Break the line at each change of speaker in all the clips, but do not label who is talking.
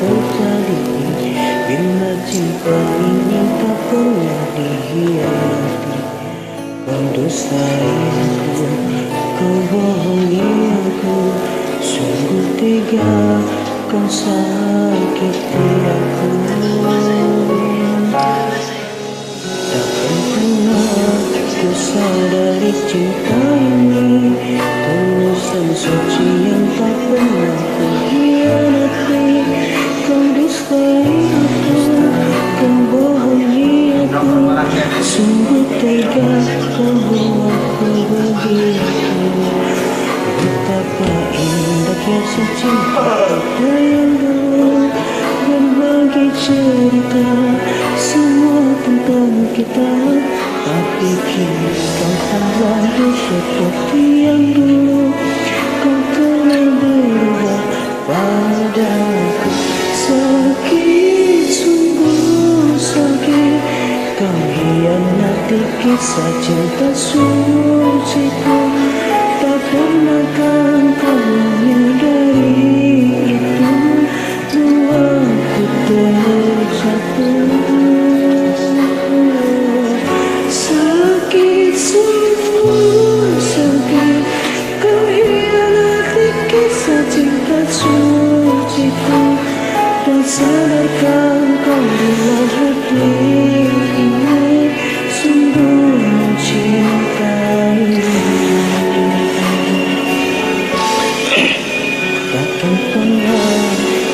terjadi bila cinta ini tak pernah dihianati. Kau dustai aku, kau bohongi aku, sungguh tega kau sakiti aku. Takkan pernah ku sadari cinta ini tulus dan suci yang tak pernah ku hianati. Kau dustai aku, kau bohongi aku, sungguh tega kau buatku begitu. Betapa indah kisah cinta kita yang dulu, berbagi cerita semua tentang kita. Tapi kini kau tak lagi seperti yang dulu, kau telah berubah padaku. Sakit, sungguh sakit, kau hianati kisah cinta suciku. Tak pernahkah kau menyadari itu, buatku terjatuh. Sakit, sungguh sakit, kau hianati kisah cinta suciku. Dan sadarkan kau bila hati ini sungguh mencintaimu. Takkan pernah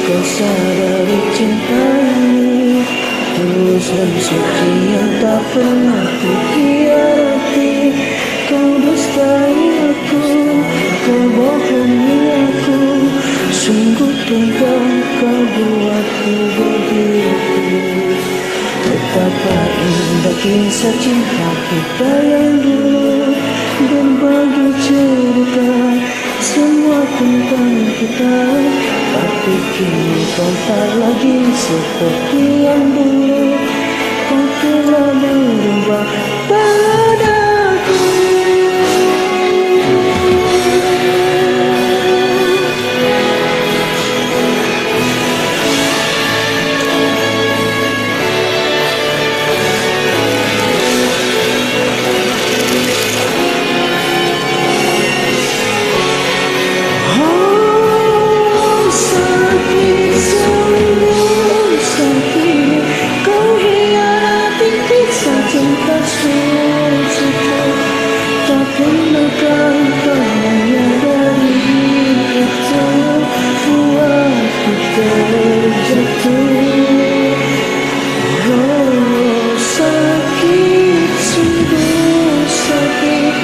kau sadari cinta ini tulus dan suci yang tak pernah ku hianati. Kau dustai aku, kau bohongi aku, sungguh tega kau buatku begitu. Betapa indah kisah cinta kita yang dulu, berbagi cerita semua tentang kita. Tapi kini kau tak lagi seperti yang dulu, kau telah berubah padaku. Tak pernahkah kau menyadari itu, buatku terjatuh. Oh sakit, sungguh sakit,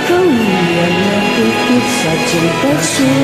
kau hianati kisah cinta suci.